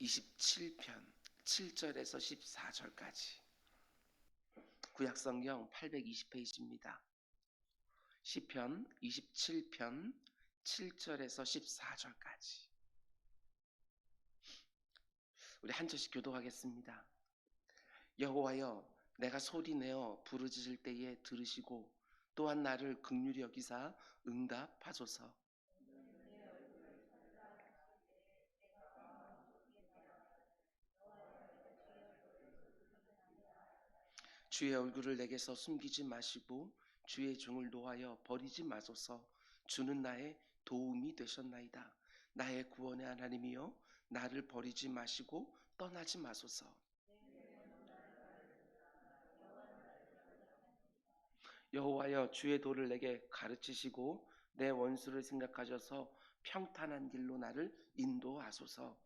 27편 7절에서 14절까지 구약성경 820페이지입니다. 시편 27편 7절에서 14절까지 우리 한 절씩 교독하겠습니다. 여호와여, 내가 소리내어 부르짖을 때에 들으시고 또한 나를 긍휼히 여기사 응답하소서. 주의 얼굴을 내게서 숨기지 마시고 주의 종을 노하여 버리지 마소서. 주는 나의 도움이 되셨나이다. 나의 구원의 하나님이여, 나를 버리지 마시고 떠나지 마소서. 여호와여, 주의 도를 내게 가르치시고 내 원수를 생각하셔서 평탄한 길로 나를 인도하소서.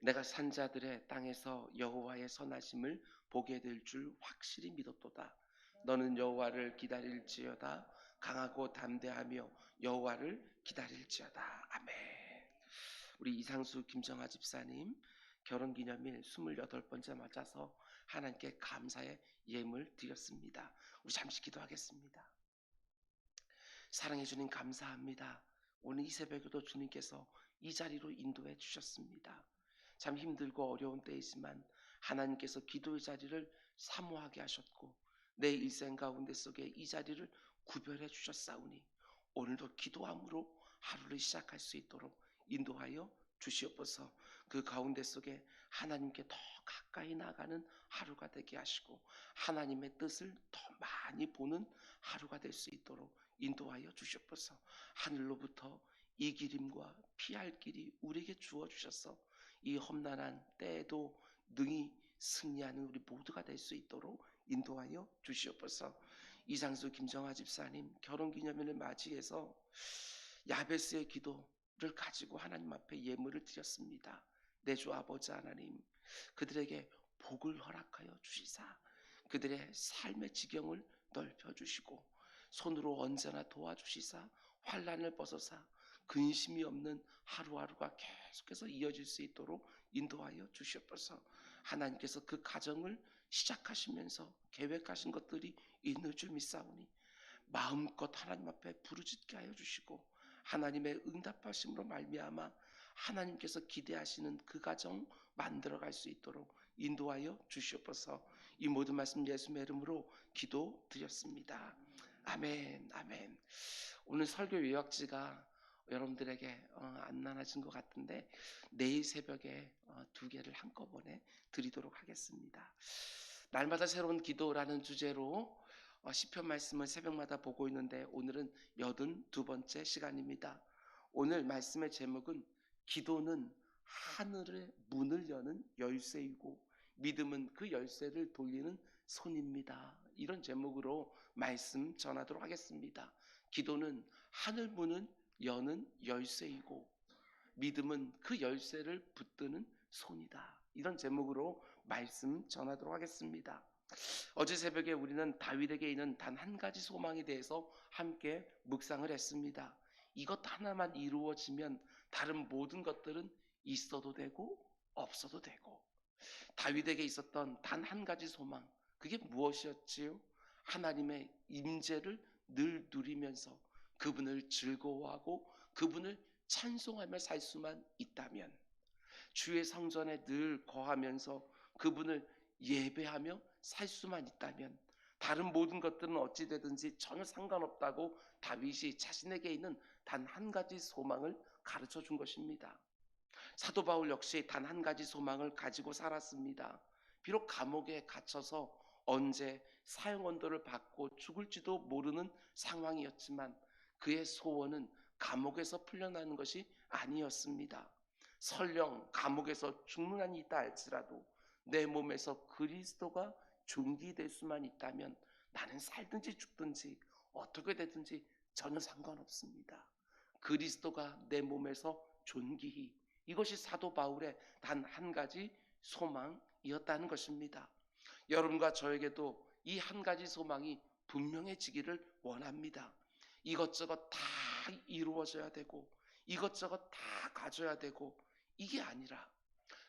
내가 산자들의 땅에서 여호와의 선하심을 보게 될 줄 확실히 믿었도다. 너는 여호와를 기다릴지어다. 강하고 담대하며 여호와를 기다릴지어다. 아멘. 우리 이상수 김정아 집사님 결혼기념일 28번째 맞아서 하나님께 감사의 예물 드렸습니다. 우리 잠시 기도하겠습니다. 사랑해 주님 감사합니다. 오늘 이 새벽에도 주님께서 이 자리로 인도해 주셨습니다. 참 힘들고 어려운 때이지만 하나님께서 기도의 자리를 사모하게 하셨고 내 일생 가운데 속에 이 자리를 구별해 주셨사오니 오늘도 기도함으로 하루를 시작할 수 있도록 인도하여 주시옵소서. 그 가운데 속에 하나님께 더 가까이 나가는 하루가 되게 하시고 하나님의 뜻을 더 많이 보는 하루가 될 수 있도록 인도하여 주시옵소서. 하늘로부터 이 길임과 피할 길이 우리에게 주어 주셔서 이 험난한 때에도 능히 승리하는 우리 모두가 될 수 있도록 인도하여 주시옵소서. 이상수 김정아 집사님 결혼기념일을 맞이해서 야베스의 기도를 가지고 하나님 앞에 예물을 드렸습니다. 내 주 아버지 하나님, 그들에게 복을 허락하여 주시사 그들의 삶의 지경을 넓혀주시고 손으로 언제나 도와주시사 환난을 벗어사 근심이 없는 하루하루가 계속해서 이어질 수 있도록 인도하여 주시옵소서. 하나님께서 그 가정을 시작하시면서 계획하신 것들이 있는 줄 믿사오니 마음껏 하나님 앞에 부르짖게 하여 주시고 하나님의 응답하심으로 말미암아 하나님께서 기대하시는 그 가정 만들어갈 수 있도록 인도하여 주시옵소서. 이 모든 말씀 예수님의 이름으로 기도드렸습니다. 아멘. 아멘. 오늘 설교 요약지가 여러분들에게 안 나눠진 것 같은데 내일 새벽에 2개를 한꺼번에 드리도록 하겠습니다. 날마다 새로운 기도라는 주제로 시편 말씀을 새벽마다 보고 있는데 오늘은 82번째 시간입니다. 오늘 말씀의 제목은 기도는 하늘의 문을 여는 열쇠이고 믿음은 그 열쇠를 돌리는 손입니다. 이런 제목으로 말씀 전하도록 하겠습니다. 기도는 하늘 문을 여는 열쇠이고 믿음은 그 열쇠를 붙드는 손이다. 이런 제목으로 말씀 전하도록 하겠습니다. 어제 새벽에 우리는 다윗에게 있는 단 한 가지 소망에 대해서 함께 묵상을 했습니다. 이것 하나만 이루어지면 다른 모든 것들은 있어도 되고 없어도 되고 다윗에게 있었던 단 한 가지 소망, 그게 무엇이었지요? 하나님의 임재를 늘 누리면서 그분을 즐거워하고 그분을 찬송하며 살 수만 있다면, 주의 성전에 늘 거하면서 그분을 예배하며 살 수만 있다면 다른 모든 것들은 어찌 되든지 전혀 상관없다고 다윗이 자신에게 있는 단 한 가지 소망을 가르쳐 준 것입니다. 사도 바울 역시 단 한 가지 소망을 가지고 살았습니다. 비록 감옥에 갇혀서 언제 사형언도를 받고 죽을지도 모르는 상황이었지만 그의 소원은 감옥에서 풀려나는 것이 아니었습니다. 설령 감옥에서 죽는 한이 있다 할지라도 내 몸에서 그리스도가 존귀될 수만 있다면 나는 살든지 죽든지 어떻게 되든지 전혀 상관없습니다. 그리스도가 내 몸에서 존귀히, 이것이 사도 바울의 단 한 가지 소망이었다는 것입니다. 여러분과 저에게도 이 한 가지 소망이 분명해지기를 원합니다. 이것저것 다 이루어져야 되고 이것저것 다 가져야 되고 이게 아니라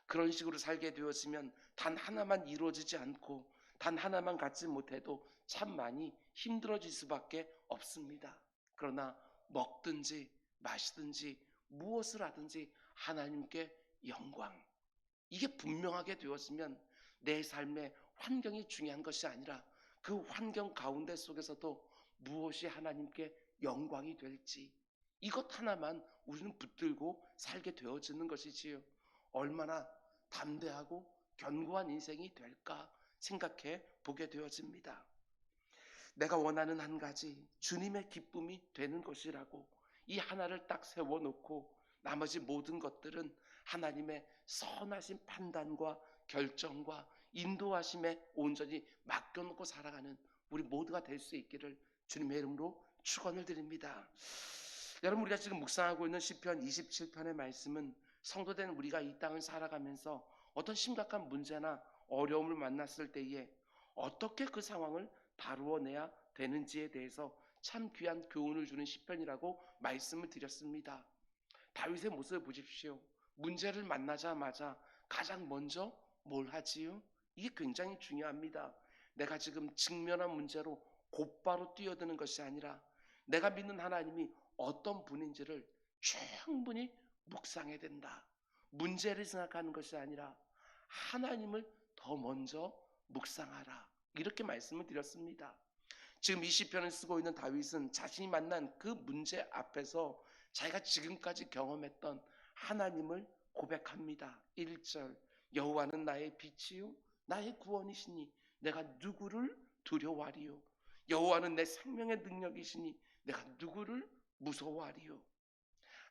그런 식으로 살게 되었으면 단 하나만 이루어지지 않고 단 하나만 갖지 못해도 참 많이 힘들어질 수밖에 없습니다. 그러나 먹든지 마시든지 무엇을 하든지 하나님께 영광, 이게 분명하게 되었으면 내 삶의 환경이 중요한 것이 아니라 그 환경 가운데 속에서도 무엇이 하나님께 영광이 될지 이것 하나만 우리는 붙들고 살게 되어지는 것이지요. 얼마나 담대하고 견고한 인생이 될까 생각해 보게 되어집니다. 내가 원하는 한 가지 주님의 기쁨이 되는 것이라고 이 하나를 딱 세워놓고 나머지 모든 것들은 하나님의 선하신 판단과 결정과 인도하심에 온전히 맡겨놓고 살아가는 우리 모두가 될 수 있기를 주님의 이름으로 축원을 드립니다. 여러분, 우리가 지금 묵상하고 있는 시편 27편의 말씀은 성도된 우리가 이 땅을 살아가면서 어떤 심각한 문제나 어려움을 만났을 때에 어떻게 그 상황을 다루어내야 되는지에 대해서 참 귀한 교훈을 주는 시편이라고 말씀을 드렸습니다. 다윗의 모습을 보십시오. 문제를 만나자마자 가장 먼저 뭘 하지요? 이게 굉장히 중요합니다. 내가 지금 직면한 문제로 곧바로 뛰어드는 것이 아니라 내가 믿는 하나님이 어떤 분인지를 충분히 묵상해야 된다. 문제를 생각하는 것이 아니라 하나님을 더 먼저 묵상하라. 이렇게 말씀을 드렸습니다. 지금 이 시편을 쓰고 있는 다윗은 자신이 만난 그 문제 앞에서 자기가 지금까지 경험했던 하나님을 고백합니다. 1절, 여호와는 나의 빛이요 나의 구원이시니 내가 누구를 두려워하리요. 여호와는 내 생명의 능력이시니 내가 누구를 무서워하리요.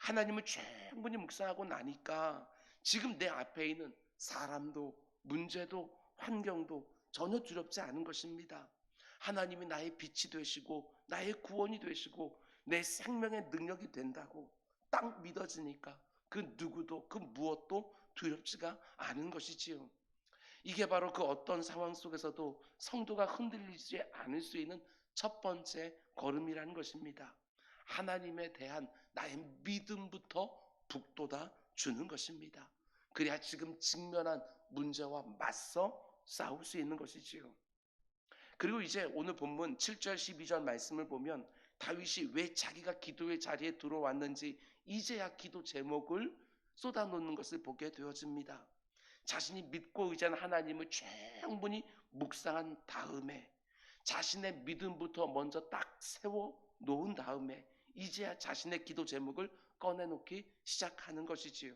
하나님을 충분히 묵상하고 나니까 지금 내 앞에 있는 사람도 문제도 환경도 전혀 두렵지 않은 것입니다. 하나님이 나의 빛이 되시고 나의 구원이 되시고 내 생명의 능력이 된다고 딱 믿어지니까 그 누구도 그 무엇도 두렵지가 않은 것이지요. 이게 바로 그 어떤 상황 속에서도 성도가 흔들리지 않을 수 있는 첫 번째 걸음이라는 것입니다. 하나님에 대한 나의 믿음부터 북돋아 주는 것입니다. 그래야 지금 직면한 문제와 맞서 싸울 수 있는 것이지요. 그리고 이제 오늘 본문 7절 12절 말씀을 보면 다윗이 왜 자기가 기도의 자리에 들어왔는지 이제야 기도 제목을 쏟아놓는 것을 보게 되어집니다. 자신이 믿고 의지한 하나님을 충분히 묵상한 다음에 자신의 믿음부터 먼저 딱 세워 놓은 다음에 이제야 자신의 기도 제목을 꺼내놓기 시작하는 것이지요.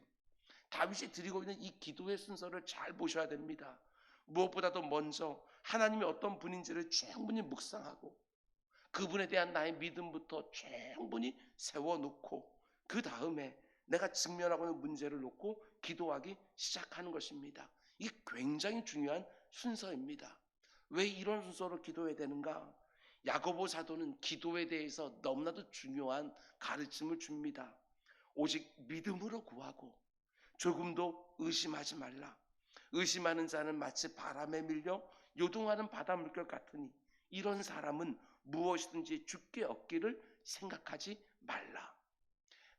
다윗이 드리고 있는 이 기도의 순서를 잘 보셔야 됩니다. 무엇보다도 먼저 하나님이 어떤 분인지를 충분히 묵상하고 그분에 대한 나의 믿음부터 충분히 세워놓고 그 다음에 내가 직면하고 있는 문제를 놓고 기도하기 시작하는 것입니다. 이게 굉장히 중요한 순서입니다. 왜 이런 순서로 기도해야 되는가? 야고보 사도는 기도에 대해서 너무나도 중요한 가르침을 줍니다. 오직 믿음으로 구하고 조금도 의심하지 말라. 의심하는 자는 마치 바람에 밀려 요동하는 바다 물결 같으니 이런 사람은 무엇이든지 주께 얻기를 생각하지 말라.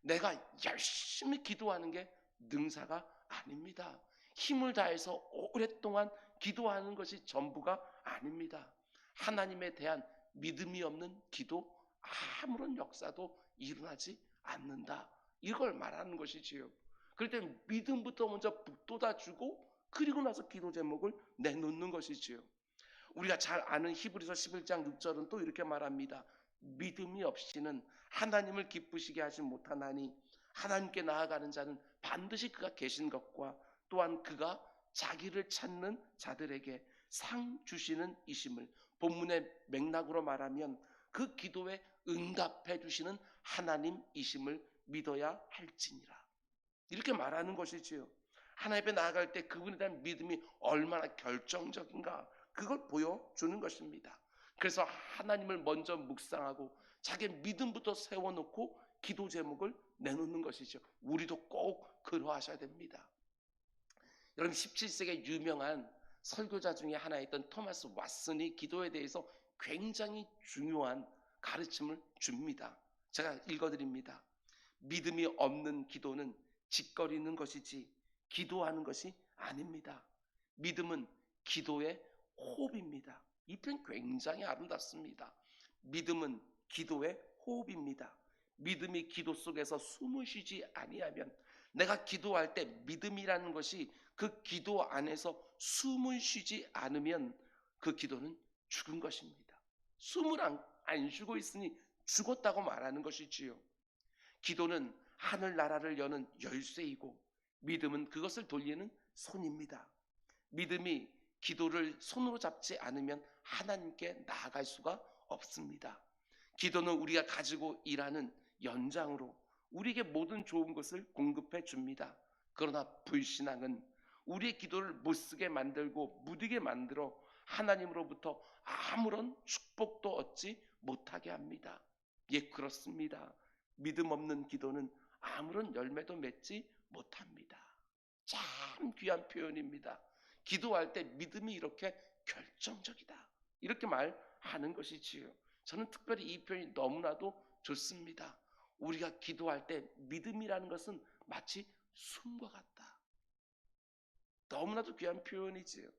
내가 열심히 기도하는 게 능사가 아닙니다. 힘을 다해서 오랫동안 기도하는 것이 전부가 아닙니다. 하나님에 대한 믿음이 없는 기도 아무런 역사도 일어나지 않는다. 이걸 말하는 것이지요. 그럴 때 믿음부터 먼저 북돋아주고 그리고 나서 기도 제목을 내놓는 것이지요. 우리가 잘 아는 히브리서 11장 6절은 또 이렇게 말합니다. 믿음이 없이는 하나님을 기쁘시게 하지 못하나니 하나님께 나아가는 자는 반드시 그가 계신 것과 또한 그가 자기를 찾는 자들에게 상 주시는 이심을, 본문의 맥락으로 말하면 그 기도에 응답해 주시는 하나님이심을 믿어야 할지니라. 이렇게 말하는 것이지요. 하나님 앞에 나아갈 때 그분에 대한 믿음이 얼마나 결정적인가 그걸 보여주는 것입니다. 그래서 하나님을 먼저 묵상하고 자기의 믿음부터 세워놓고 기도 제목을 내놓는 것이죠. 우리도 꼭 그러하셔야 됩니다. 여러분 17세기 유명한 설교자 중에 하나였던 토마스 왓슨이 기도에 대해서 굉장히 중요한 가르침을 줍니다. 제가 읽어드립니다. 믿음이 없는 기도는 짓거리는 것이지 기도하는 것이 아닙니다. 믿음은 기도의 호흡입니다. 이 표현 굉장히 아름답습니다. 믿음은 기도의 호흡입니다. 믿음이 기도 속에서 숨을 쉬지 아니하면, 내가 기도할 때 믿음이라는 것이 그 기도 안에서 숨을 쉬지 않으면 그 기도는 죽은 것입니다. 숨을 안 쉬고 있으니 죽었다고 말하는 것이지요. 기도는 하늘나라를 여는 열쇠이고 믿음은 그것을 돌리는 손입니다. 믿음이 기도를 손으로 잡지 않으면 하나님께 나아갈 수가 없습니다. 기도는 우리가 가지고 일하는 연장으로 우리에게 모든 좋은 것을 공급해 줍니다. 그러나 불신앙은 우리의 기도를 못쓰게 만들고 무디게 만들어 하나님으로부터 아무런 축복도 얻지 못하게 합니다. 예, 그렇습니다. 믿음 없는 기도는 아무런 열매도 맺지 못합니다. 참 귀한 표현입니다. 기도할 때 믿음이 이렇게 결정적이다, 이렇게 말하는 것이지요. 저는 특별히 이 표현이 너무나도 좋습니다. 우리가 기도할 때 믿음이라는 것은 마치 숨과 같다. 너무나도 귀한 표현이지요.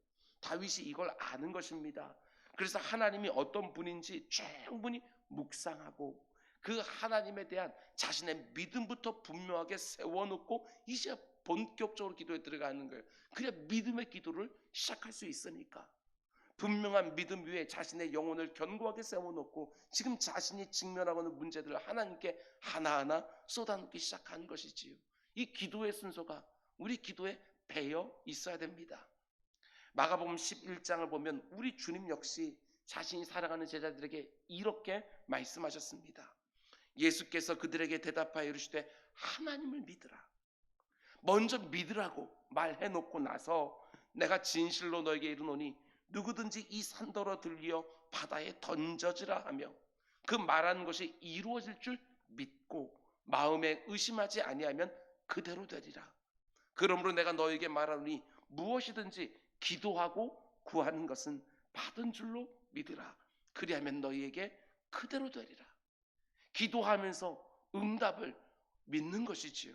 다윗이 이걸 아는 것입니다. 그래서 하나님이 어떤 분인지 충분히 묵상하고 그 하나님에 대한 자신의 믿음부터 분명하게 세워놓고 이제 본격적으로 기도에 들어가는 거예요. 그래야 믿음의 기도를 시작할 수 있으니까. 분명한 믿음 위에 자신의 영혼을 견고하게 세워놓고 지금 자신이 직면하고 있는 문제들을 하나님께 하나하나 쏟아놓기 시작하는 것이지요. 이 기도의 순서가 우리 기도에 배어 있어야 됩니다. 마가복음 11장을 보면 우리 주님 역시 자신이 사랑하는 제자들에게 이렇게 말씀하셨습니다. 예수께서 그들에게 대답하여 이르시되 하나님을 믿으라. 먼저 믿으라고 말해놓고 나서 내가 진실로 너에게 이르노니 누구든지 이 산더러 들려 바다에 던져지라 하며 그 말하는 것이 이루어질 줄 믿고 마음에 의심하지 아니하면 그대로 되리라. 그러므로 내가 너에게 말하노니 무엇이든지 기도하고 구하는 것은 받은 줄로 믿으라. 그리하면 너희에게 그대로 되리라. 기도하면서 응답을 믿는 것이지요.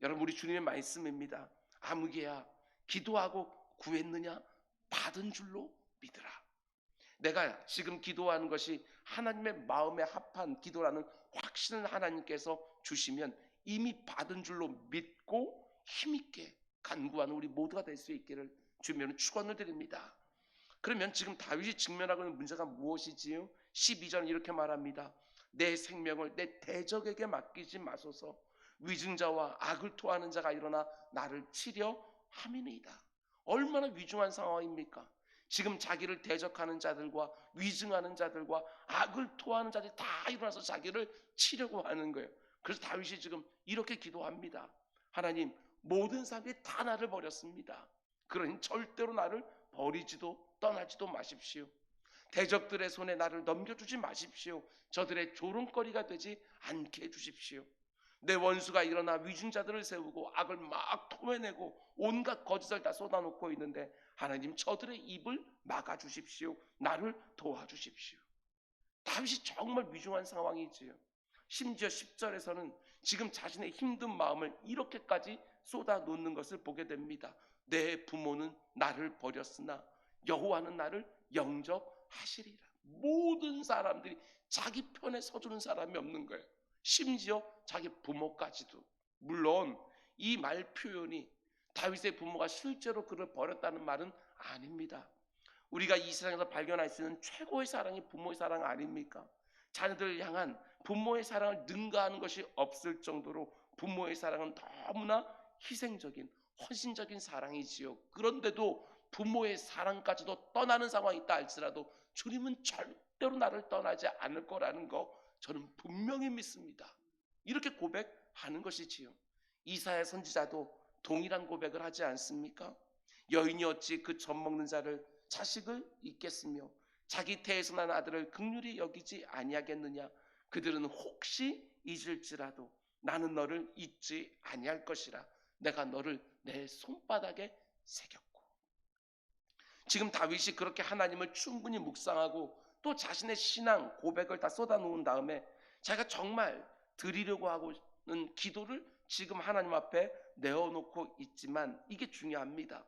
여러분, 우리 주님의 말씀입니다. 아무개야 기도하고 구했느냐? 받은 줄로 믿으라. 내가 지금 기도하는 것이 하나님의 마음에 합한 기도라는 확신을 하나님께서 주시면 이미 받은 줄로 믿고 힘있게 간구하는 우리 모두가 될 수 있기를 주님으로 축원을 드립니다. 그러면 지금 다윗이 직면하고 있는 문제가 무엇이지요? 12절 이렇게 말합니다. 내 생명을 내 대적에게 맡기지 마소서. 위증자와 악을 토하는 자가 일어나 나를 치려 함이니이다. 얼마나 위중한 상황입니까? 지금 자기를 대적하는 자들과 위증하는 자들과 악을 토하는 자들이 다 일어나서 자기를 치려고 하는 거예요. 그래서 다윗이 지금 이렇게 기도합니다. 하나님, 모든 사람들이 다 나를 버렸습니다. 그러니 절대로 나를 버리지도 떠나지도 마십시오. 대적들의 손에 나를 넘겨주지 마십시오. 저들의 조롱거리가 되지 않게 해주십시오. 내 원수가 일어나 위증자들을 세우고 악을 막 토해내고 온갖 거짓을 다 쏟아놓고 있는데 하나님, 저들의 입을 막아주십시오. 나를 도와주십시오. 다윗이 정말 위중한 상황이지요. 심지어 10절에서는 지금 자신의 힘든 마음을 이렇게까지 쏟아놓는 것을 보게 됩니다. 내 부모는 나를 버렸으나 여호와는 나를 영접하시리라. 모든 사람들이 자기 편에 서주는 사람이 없는 거예요. 심지어 자기 부모까지도. 물론 이 말 표현이 다윗의 부모가 실제로 그를 버렸다는 말은 아닙니다. 우리가 이 세상에서 발견할 수 있는 최고의 사랑이 부모의 사랑 아닙니까? 자녀들을 향한 부모의 사랑을 능가하는 것이 없을 정도로 부모의 사랑은 너무나 희생적인 헌신적인 사랑이지요. 그런데도 부모의 사랑까지도 떠나는 상황이 있다 할지라도 주님은 절대로 나를 떠나지 않을 거라는 거 저는 분명히 믿습니다. 이렇게 고백하는 것이지요. 이사야 선지자도 동일한 고백을 하지 않습니까? 여인이 어찌 그 젖 먹는 자를 자식을 잊겠으며 자기 태에서 난 아들을 긍휼히 여기지 아니하겠느냐. 그들은 혹시 잊을지라도 나는 너를 잊지 아니할 것이라. 내가 너를 내 손바닥에 새겼고. 지금 다윗이 그렇게 하나님을 충분히 묵상하고 또 자신의 신앙 고백을 다 쏟아놓은 다음에 자기가 정말 드리려고 하고는 기도를 지금 하나님 앞에 내어놓고 있지만 이게 중요합니다.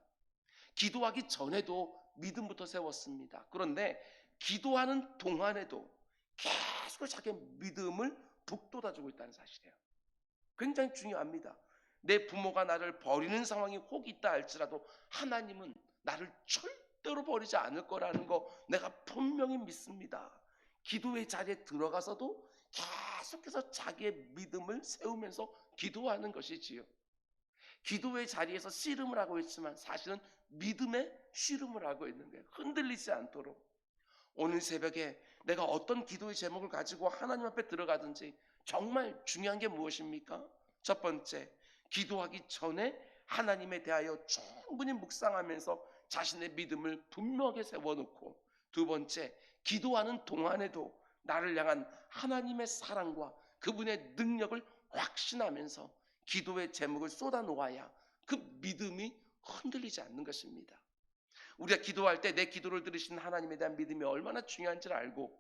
기도하기 전에도 믿음부터 세웠습니다. 그런데 기도하는 동안에도 계속 자기의 믿음을 북돋아주고 있다는 사실이에요. 굉장히 중요합니다. 내 부모가 나를 버리는 상황이 혹 있다 할지라도 하나님은 나를 절대로 버리지 않을 거라는 거 내가 분명히 믿습니다. 기도의 자리에 들어가서도 계속해서 자기의 믿음을 세우면서 기도하는 것이지요. 기도의 자리에서 씨름을 하고 있지만 사실은 믿음의 씨름을 하고 있는 거예요. 흔들리지 않도록. 오늘 새벽에 내가 어떤 기도의 제목을 가지고 하나님 앞에 들어가든지 정말 중요한 게 무엇입니까? 첫 번째, 기도하기 전에 하나님에 대하여 충분히 묵상하면서 자신의 믿음을 분명하게 세워놓고, 두 번째, 기도하는 동안에도 나를 향한 하나님의 사랑과 그분의 능력을 확신하면서 기도의 제목을 쏟아놓아야 그 믿음이 흔들리지 않는 것입니다. 우리가 기도할 때 내 기도를 들으신 하나님에 대한 믿음이 얼마나 중요한지를 알고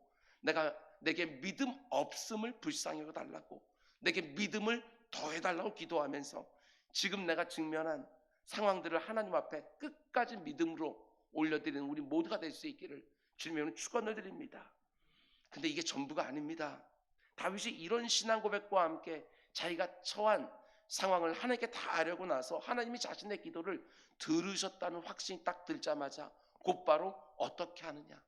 내게 믿음 없음을 불쌍히 여겨달라고, 내게 믿음을 더해달라고 기도하면서 지금 내가 직면한 상황들을 하나님 앞에 끝까지 믿음으로 올려드리는 우리 모두가 될 수 있기를 주님의 축원을 드립니다. 근데 이게 전부가 아닙니다. 다윗이 이런 신앙 고백과 함께 자기가 처한 상황을 하나님께 다 아뢰고 나서 하나님이 자신의 기도를 들으셨다는 확신이 딱 들자마자 곧바로 어떻게 하느냐,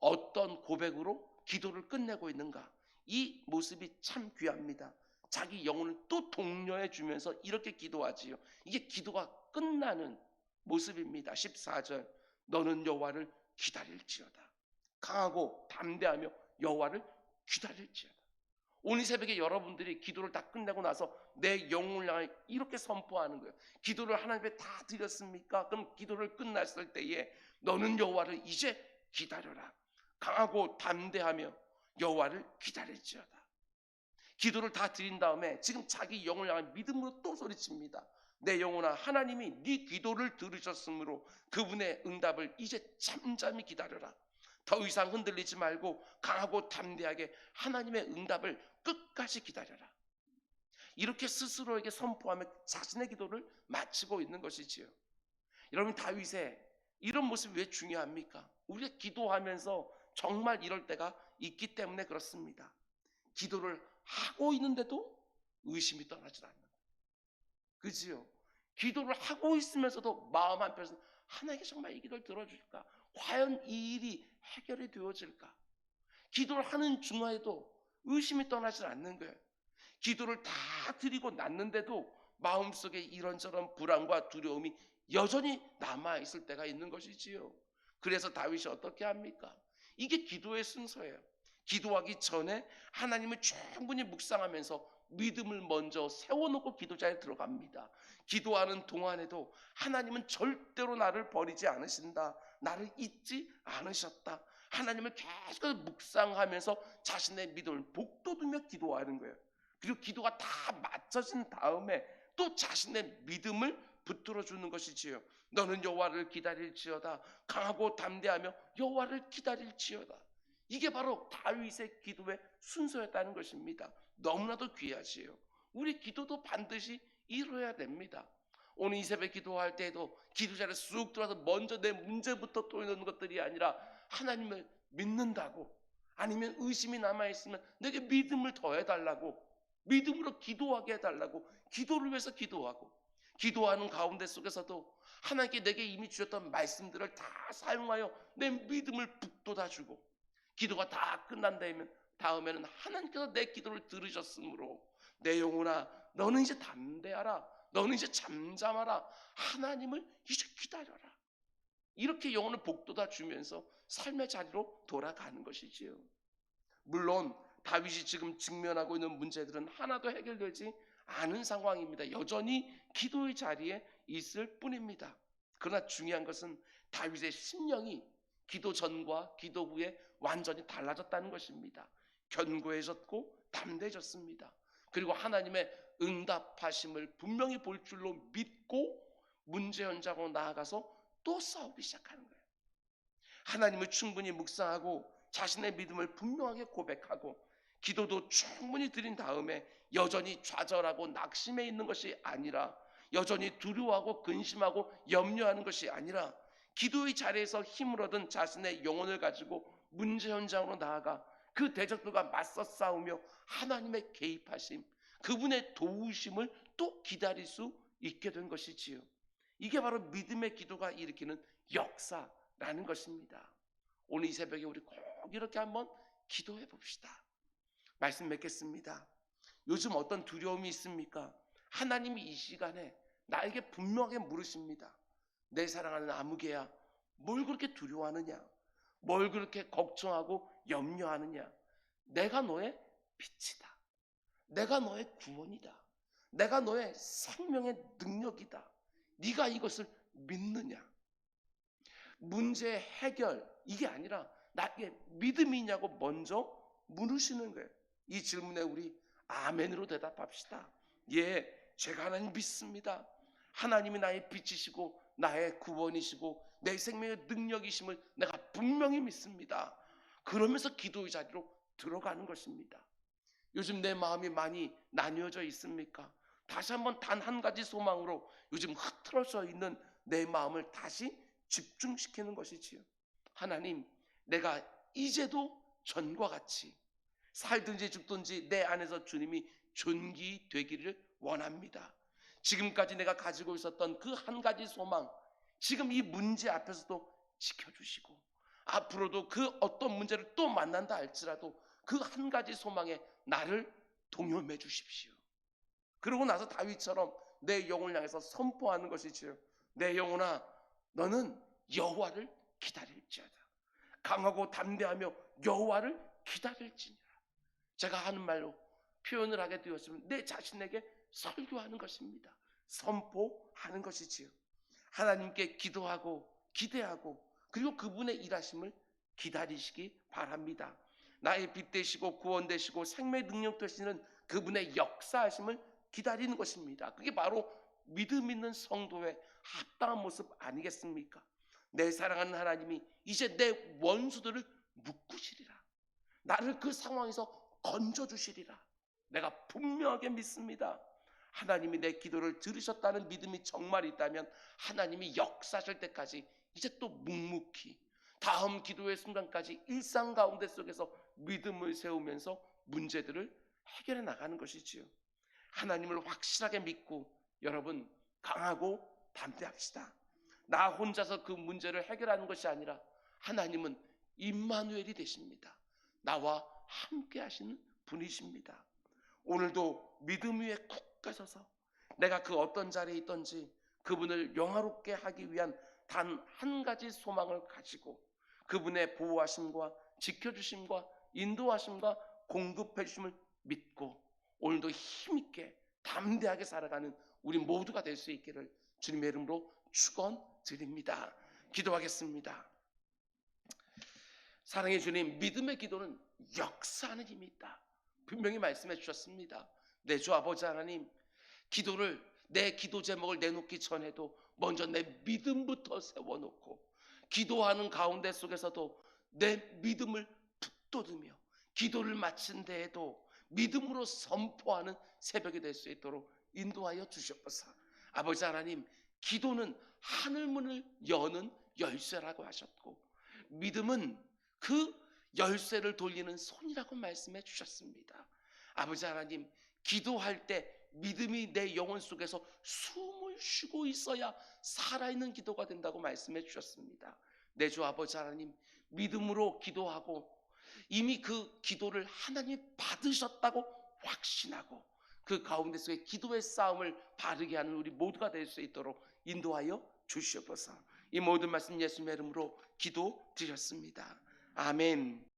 어떤 고백으로 기도를 끝내고 있는가, 이 모습이 참 귀합니다. 자기 영혼을 또 독려해 주면서 이렇게 기도하지요. 이게 기도가 끝나는 모습입니다. 14절, 너는 여호와를 기다릴지어다. 강하고 담대하며 여호와를 기다릴지어다. 오늘 새벽에 여러분들이 기도를 다 끝내고 나서 내 영혼을 향해 이렇게 선포하는 거예요. 기도를 하나님께 다 드렸습니까? 그럼 기도를 끝났을 때에 너는 여호와를 이제 기다려라. 강하고 담대하며 여호와를 기다릴지어다. 기도를 다 드린 다음에 지금 자기 영혼을 향해 믿음으로 또 소리칩니다. 내 영혼아, 하나님이 네 기도를 들으셨으므로 그분의 응답을 이제 잠잠히 기다려라. 더 이상 흔들리지 말고 강하고 담대하게 하나님의 응답을 끝까지 기다려라. 이렇게 스스로에게 선포하며 자신의 기도를 마치고 있는 것이지요. 여러분, 다윗의 이런 모습이 왜 중요합니까? 우리가 기도하면서 정말 이럴 때가 있기 때문에 그렇습니다. 기도를 하고 있는데도 의심이 떠나질 않는 거예요. 그지요? 기도를 하고 있으면서도 마음 한편에서 하나님께 정말 이 기도를 들어줄까? 과연 이 일이 해결이 되어질까? 기도를 하는 중간에도 의심이 떠나질 않는 거예요. 기도를 다 드리고 났는데도 마음속에 이런저런 불안과 두려움이 여전히 남아있을 때가 있는 것이지요. 그래서 다윗이 어떻게 합니까? 이게 기도의 순서예요. 기도하기 전에 하나님을 충분히 묵상하면서 믿음을 먼저 세워놓고 기도자에 들어갑니다. 기도하는 동안에도 하나님은 절대로 나를 버리지 않으신다, 나를 잊지 않으셨다, 하나님을 계속 묵상하면서 자신의 믿음을 북돋우며 기도하는 거예요. 그리고 기도가 다 맞춰진 다음에 또 자신의 믿음을 붙들어 주는 것이지요. 너는 여호와를 기다릴지어다. 강하고 담대하며 여호와를 기다릴지어다. 이게 바로 다윗의 기도의 순서였다는 것입니다. 너무나도 귀하지요. 우리 기도도 반드시 이루어야 됩니다. 오늘 이 새벽 기도할 때에도 기도자를 쑥 들어와서 먼저 내 문제부터 떠오르는 것들이 아니라 하나님을 믿는다고, 아니면 의심이 남아있으면 내게 믿음을 더해달라고, 믿음으로 기도하게 해달라고, 기도를 위해서 기도하고, 기도하는 가운데 속에서도 하나님께 내게 이미 주셨던 말씀들을 다 사용하여 내 믿음을 북돋아주고, 기도가 다 끝난 다음에는 하나님께서 내 기도를 들으셨으므로 내 영혼아, 너는 이제 담대하라, 너는 이제 잠잠하라, 하나님을 이제 기다려라. 이렇게 영혼을 북돋아 주면서 삶의 자리로 돌아가는 것이지요. 물론 다윗이 지금 직면하고 있는 문제들은 하나도 해결되지 않은 상황입니다. 여전히 기도의 자리에 있을 뿐입니다. 그러나 중요한 것은 다윗의 심령이 기도 전과 기도 후에 완전히 달라졌다는 것입니다. 견고해졌고 담대해졌습니다. 그리고 하나님의 응답하심을 분명히 볼 줄로 믿고 문제 현장으로 나아가서 또 싸우기 시작하는 거예요. 하나님을 충분히 묵상하고 자신의 믿음을 분명하게 고백하고 기도도 충분히 드린 다음에 여전히 좌절하고 낙심해 있는 것이 아니라, 여전히 두려워하고 근심하고 염려하는 것이 아니라, 기도의 자리에서 힘을 얻은 자신의 영혼을 가지고 문제 현장으로 나아가 그 대적들과 맞서 싸우며 하나님의 개입하심, 그분의 도우심을 또 기다릴 수 있게 된 것이지요. 이게 바로 믿음의 기도가 일으키는 역사라는 것입니다. 오늘 이 새벽에 우리 꼭 이렇게 한번 기도해 봅시다. 말씀 맺겠습니다. 요즘 어떤 두려움이 있습니까? 하나님이 이 시간에 나에게 분명하게 물으십니다. 내 사랑하는 아무개야, 뭘 그렇게 두려워하느냐? 뭘 그렇게 걱정하고 염려하느냐? 내가 너의 빛이다. 내가 너의 구원이다. 내가 너의 생명의 능력이다. 네가 이것을 믿느냐? 문제 해결, 이게 아니라 나에게 믿음이 있냐고 먼저 물으시는 거예요. 이 질문에 우리 아멘으로 대답합시다. 예, 제가 하나님 믿습니다. 하나님이 나의 빛이시고 나의 구원이시고 내 생명의 능력이심을 내가 분명히 믿습니다. 그러면서 기도의 자리로 들어가는 것입니다. 요즘 내 마음이 많이 나뉘어져 있습니까? 다시 한번 단 한 가지 소망으로 요즘 흐트러져 있는 내 마음을 다시 집중시키는 것이지요. 하나님, 내가 이제도 전과 같이 살든지 죽든지 내 안에서 주님이 존귀되기를 원합니다. 지금까지 내가 가지고 있었던 그 한 가지 소망, 지금 이 문제 앞에서도 지켜주시고, 앞으로도 그 어떤 문제를 또 만난다 할지라도 그 한 가지 소망에 나를 동요해 주십시오. 그러고 나서 다윗처럼 내 영혼을 향해서 선포하는 것이지요. 내 영혼아, 너는 여호와를 기다릴지어다. 강하고 담대하며 여호와를 기다릴지니라. 제가 하는 말로 표현을 하게 되었으면 내 자신에게 설교하는 것입니다. 선포하는 것이지요. 하나님께 기도하고 기대하고 그리고 그분의 일하심을 기다리시기 바랍니다. 나의 빛 되시고 구원 되시고 생명의 능력 되시는 그분의 역사하심을 기다리는 것입니다. 그게 바로 믿음 있는 성도의 합당한 모습 아니겠습니까? 내 사랑하는 하나님이 이제 내 원수들을 묶으시리라. 나를 그 상황에서 건져주시리라. 내가 분명하게 믿습니다. 하나님이 내 기도를 들으셨다는 믿음이 정말 있다면 하나님이 역사하실 때까지 이제 또 묵묵히 다음 기도의 순간까지 일상 가운데 속에서 믿음을 세우면서 문제들을 해결해 나가는 것이지요. 하나님을 확실하게 믿고 여러분 강하고 담대합시다. 나 혼자서 그 문제를 해결하는 것이 아니라 하나님은 임마누엘이 되십니다. 나와 함께 하시는 분이십니다. 오늘도 믿음 위에 쿡 가셔서 내가 그 어떤 자리에 있든지 그분을 영화롭게 하기 위한 단 한 가지 소망을 가지고 그분의 보호하심과 지켜주심과 인도하심과 공급해 주심을 믿고 오늘도 힘있게 담대하게 살아가는 우리 모두가 될 수 있기를 주님의 이름으로 축원드립니다. 기도하겠습니다. 사랑의 주님, 믿음의 기도는 역사하는 힘이 있다. 분명히 말씀해 주셨습니다. 내 주 아버지 하나님, 기도를 내 기도 제목을 내놓기 전에도 먼저 내 믿음부터 세워놓고 기도하는 가운데 속에서도 내 믿음을 북돋으며 기도를 마친 데에도 믿음으로 선포하는 새벽이 될 수 있도록 인도하여 주시옵소서. 아버지 하나님, 기도는 하늘문을 여는 열쇠라고 하셨고 믿음은 그 열쇠를 돌리는 손이라고 말씀해 주셨습니다. 아버지 하나님, 기도할 때 믿음이 내 영혼 속에서 숨을 쉬고 있어야 살아있는 기도가 된다고 말씀해 주셨습니다. 내 주 아버지 하나님, 믿음으로 기도하고 이미 그 기도를 하나님 받으셨다고 확신하고 그 가운데 속에 기도의 싸움을 바르게 하는 우리 모두가 될 수 있도록 인도하여 주시옵소서. 이 모든 말씀 예수님의 이름으로 기도드렸습니다. 아멘.